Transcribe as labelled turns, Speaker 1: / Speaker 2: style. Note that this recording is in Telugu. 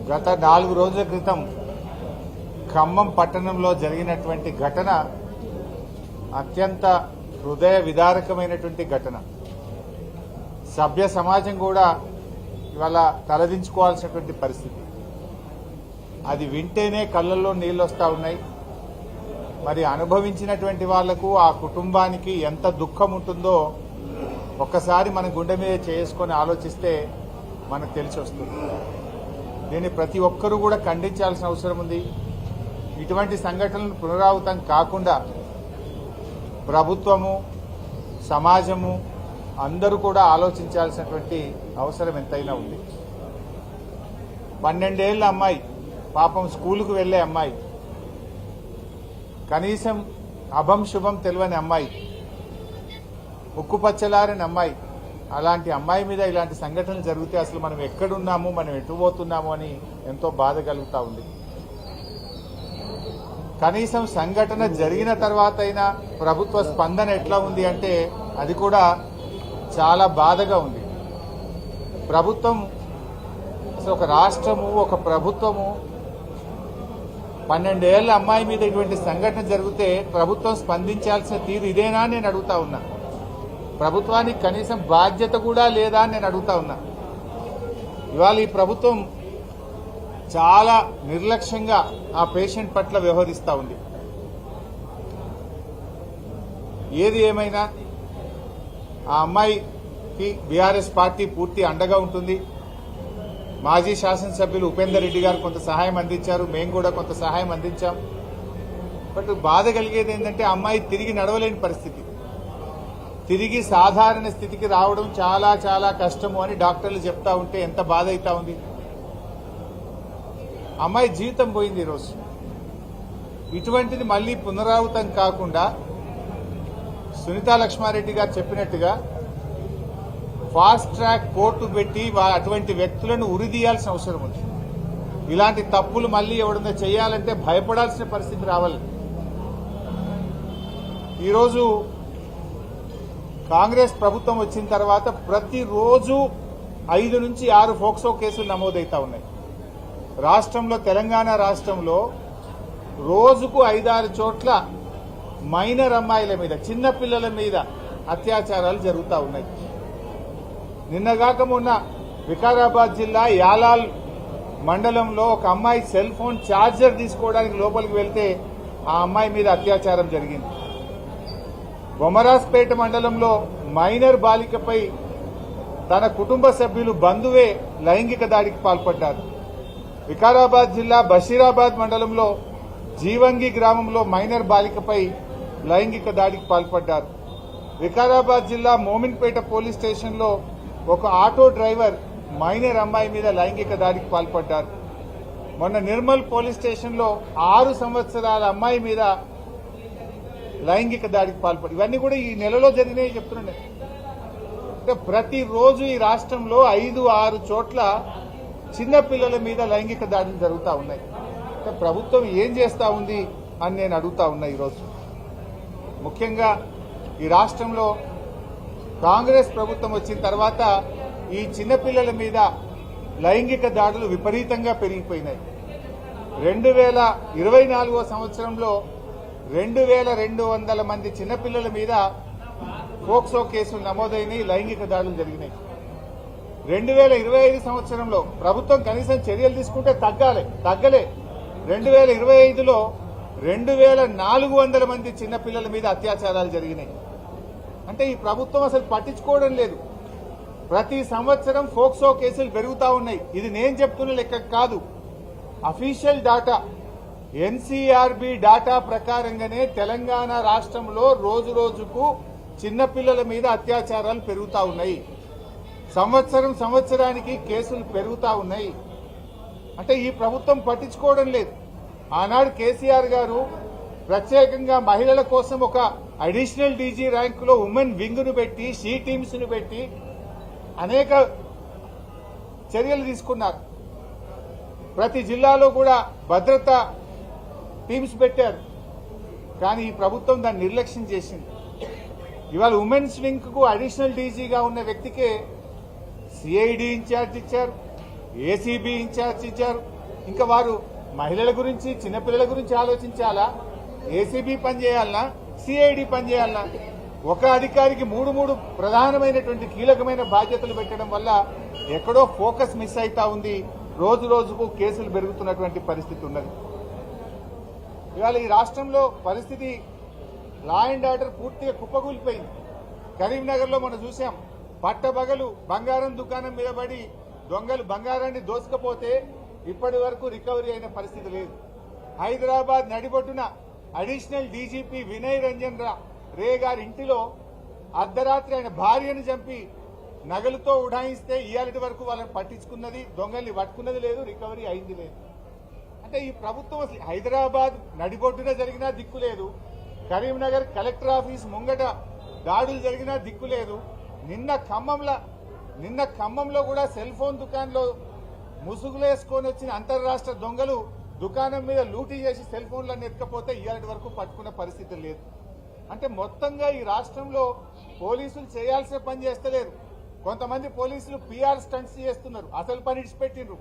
Speaker 1: గత 4 రోజుల క్రితం ఖమ్మం పట్టణంలో జరిగినటువంటి ఘటన అత్యంత హృదయ విదారకమైనటువంటి ఘటన. సభ్య సమాజం కూడా ఇవాళ తలదించుకోవాల్సినటువంటి పరిస్థితి. అది వింటేనే కళ్ళల్లో నీళ్ళు వస్తూ ఉన్నాయి. మరి అనుభవించినటువంటి వాళ్లకు, ఆ కుటుంబానికి ఎంత దుఃఖం ఉంటుందో ఒక్కసారి మన గుండె మీద చేసుకొని ఆలోచిస్తే మనకు తెలిసి వస్తుంది. దీన్ని ప్రతి ఒక్కరూ కూడా ఖండించాల్సిన అవసరం ఉంది. ఇటువంటి సంఘటనలు పునరావృతం కాకుండా ప్రభుత్వము, సమాజము అందరూ కూడా ఆలోచించాల్సినటువంటి అవసరం ఎంతైనా ఉంది. 12 ఏళ్ల అమ్మాయి, పాపం స్కూలుకు వెళ్లే అమ్మాయి, కనీసం అభం శుభం తెలియని అమ్మాయి, ఉక్కుపచ్చలారని అమ్మాయి. అలాంటి అమ్మాయి మీద ఇలాంటి సంఘటనలు జరిగితే అసలు మనం ఎక్కడున్నాము, మనం ఎటు పోతున్నాము అని ఎంతో బాధ కలుగుతా ఉంది. కనీసం సంఘటన జరిగిన తర్వాత అయినా ప్రభుత్వ స్పందన ఎట్లా ఉంది అంటే అది కూడా చాలా బాధగా ఉంది. ప్రభుత్వం, అసలు ఒక రాష్ట్రము, ఒక ప్రభుత్వము 12 ఏళ్ల అమ్మాయి మీద ఇటువంటి సంఘటన జరిగితే ప్రభుత్వం స్పందించాల్సిన తీరు ఇదేనా నేను అడుగుతా ఉన్నా. ప్రభుత్వానికి కనీసం బాధ్యత కూడా లేదా అని నేను అడుగుతా ఉన్నా. ఇవాళ ఈ ప్రభుత్వం చాలా నిర్లక్ష్యంగా ఆ పేషెంట్ పట్ల వ్యవహరిస్తూ ఉంది. ఏది ఏమైనా ఆ అమ్మాయికి బీఆర్ఎస్ పార్టీ పూర్తి అండగా ఉంటుంది. మాజీ శాసనసభ్యులు ఉపేందర్ రెడ్డి గారు కొంత సహాయం అందించారు, మేము కూడా కొంత సహాయం అందించాం. బట్ బాధ కలిగేది ఏంటంటే అమ్మాయి తిరిగి నడవలేని పరిస్థితి, తిరిగి సాధారణ స్థితికి రావడం చాలా చాలా కష్టము అని డాక్టర్లు చెప్తా ఉంటే ఎంత బాధ అవుతా ఉంది. అమ్మాయి జీవితం పోయింది ఈరోజు. ఇటువంటిది మళ్లీ పునరావృతం కాకుండా సునీతా లక్ష్మారెడ్డి గారు చెప్పినట్టుగా ఫాస్ట్ ట్రాక్ కోర్టు పెట్టి అటువంటి వ్యక్తులను ఉరిదీయాల్సిన అవసరం ఉంది. ఇలాంటి తప్పులు మళ్లీ ఎవడన్నా చేయాలంటే భయపడాల్సిన పరిస్థితి రావాలి. ఈరోజు కాంగ్రెస్ ప్రభుత్వం వచ్చిన తర్వాత ప్రతిరోజు 5 నుంచి 6 ఫోక్సో కేసులు నమోదవుతా ఉన్నాయి. రాష్ట్రంలో, తెలంగాణ రాష్ట్రంలో రోజుకు 5-6 చోట్ల మైనర్ అమ్మాయిల మీద, చిన్న పిల్లల మీద అత్యాచారాలు జరుగుతూ ఉన్నాయి. నిన్నగాక మొన్న వికారాబాద్ జిల్లా యాలాల్ మండలంలో ఒక అమ్మాయి సెల్ ఫోన్ ఛార్జర్ తీసుకోవడానికి లోపలికి వెళ్తే ఆ అమ్మాయి మీద అత్యాచారం జరిగింది. బొమరాజ్పేట మండలంలో మైనర్ బాలికపై తన కుటుంబ సభ్యులు, బంధువే లైంగిక దాడికి పాల్పడ్డారు. వికారాబాద్ జిల్లా బషీరాబాద్ మండలంలో జీవంగి గ్రామంలో మైనర్ బాలికపై లైంగిక దాడికి పాల్పడ్డారు. వికారాబాద్ జిల్లా మోమిన్పేట పోలీస్ స్టేషన్లో ఒక ఆటో డ్రైవర్ మైనర్ అమ్మాయి మీద లైంగిక దాడికి పాల్పడ్డారు. మొన్న నిర్మల్ పోలీస్ స్టేషన్లో 6 సంవత్సరాల అమ్మాయి మీద లైంగిక దాడికి పాల్పడి, ఇవన్నీ కూడా ఈ నెలలో జరిగినాయి చెప్తున్నాను. అంటే ప్రతిరోజు ఈ రాష్ట్రంలో 5-6 చోట్ల చిన్న పిల్లల మీద లైంగిక దాడులు జరుగుతూ ఉన్నాయి. అంటే ప్రభుత్వం ఏం చేస్తా ఉంది అని నేను అడుగుతా ఉన్నా. ఈరోజు ముఖ్యంగా ఈ రాష్ట్రంలో కాంగ్రెస్ ప్రభుత్వం వచ్చిన తర్వాత ఈ చిన్నపిల్లల మీద లైంగిక దాడులు విపరీతంగా పెరిగిపోయినాయి. 2024 సంవత్సరంలో 2200 మంది చిన్నపిల్లల మీద పోక్సో కేసులు నమోదైనాయి, లైంగిక దాడులు జరిగినాయి. 2025 సంవత్సరంలో ప్రభుత్వం కనీసం చర్యలు తీసుకుంటే తగ్గలే. 2025లో 2400 మంది చిన్నపిల్లల మీద అత్యాచారాలు జరిగినాయి. అంటే ఈ ప్రభుత్వం అసలు పట్టించుకోవడం లేదు. ప్రతి సంవత్సరం పోక్సో కేసులు పెరుగుతా ఉన్నాయి. ఇది నేను చెప్తున్న లెక్క కాదు, అఫీషియల్ డాటా. ఎన్సీఆర్బీ డాటా ప్రకారంగానే తెలంగాణ రాష్ట్రంలో రోజు రోజుకు చిన్నపిల్లల మీద అత్యాచారాలు పెరుగుతా ఉన్నాయి. సంవత్సరానికి కేసులు పెరుగుతా ఉన్నాయి. అంటే ఈ ప్రభుత్వం పట్టించుకోవడం లేదు. ఆనాడు కేసీఆర్ గారు ప్రత్యేకంగా మహిళల కోసం ఒక అడిషనల్ డీజీ ర్యాంకులో ఉమెన్ వింగ్ ను పెట్టి, షీ టీమ్స్ ను పెట్టి అనేక చర్యలు తీసుకున్నారు. ప్రతి జిల్లాలో కూడా భద్రతా టీమ్స్ పెట్టారు. కానీ ఈ ప్రభుత్వం దాన్ని నిర్లక్ష్యం చేసింది. ఇవాళ ఉమెన్స్ వింగ్ కు అడిషనల్ డీజీగా ఉన్న వ్యక్తికే సిఐడి ఇన్ఛార్జ్ ఇచ్చారు, ఏసీబీ ఇన్ఛార్జ్ ఇచ్చారు, ఇంకా వారు మహిళల గురించి చిన్నపిల్లల గురించి ఆలోచించాలా, ఏసీబీ పనిచేయాలనా, సిఐడి పనిచేయాలనా? ఒక అధికారికి మూడు ప్రధానమైనటువంటి కీలకమైన బాధ్యతలు పెట్టడం వల్ల ఎక్కడో ఫోకస్ మిస్ అవుతా ఉంది. రోజు రోజుకు కేసులు పెరుగుతున్నటువంటి పరిస్థితి ఉన్నది. ఇవాళ ఈ రాష్ట్రంలో పరిస్థితి లా అండ్ ఆర్డర్ పూర్తిగా కుప్పకూలిపోయింది. కరీంనగర్ లో మనం చూసాం, పట్టబగలు బంగారం దుకాణం మీద పడి దొంగలు బంగారాన్ని దోసుకపోతే ఇప్పటి వరకు రికవరీ అయిన పరిస్థితి లేదు. హైదరాబాద్ నడిబొడ్డున అడిషనల్ డీజీపీ వినయ్ రంజన్ రే గారి ఇంటిలో అర్ధరాత్రి ఆయన భార్యను చంపి నగలుతో ఉడాయిస్తే ఇయాలటి వరకు వాళ్ళని పట్టించుకున్నది, దొంగల్ని పట్టుకున్నది లేదు, రికవరీ అయింది లేదు. అంటే ఈ ప్రభుత్వం అసలు హైదరాబాద్ నడిబొడ్డున జరిగినా దిక్కు లేదు, కరీంనగర్ కలెక్టర్ ఆఫీస్ ముంగట దాడులు జరిగినా దిక్కు లేదు. నిన్న ఖమ్మంలో కూడా సెల్ ఫోన్ దుకాణంలో ముసుగులేసుకొని వచ్చిన అంతర్రాష్ట్ర దొంగలు దుకాణం మీద లూటీ చేసి సెల్ ఫోన్లను ఎత్తుకపోతే ఇయాలటి వరకు పట్టుకున్న పరిస్థితి లేదు. అంటే మొత్తంగా ఈ రాష్ట్రంలో పోలీసులు చేయాల్సిన పని చేస్తలేరు. కొంతమంది పోలీసులు పీఆర్ స్టంట్స్ చేస్తున్నారు, అసలు పని ఇడిచిపెట్టిండ్రు.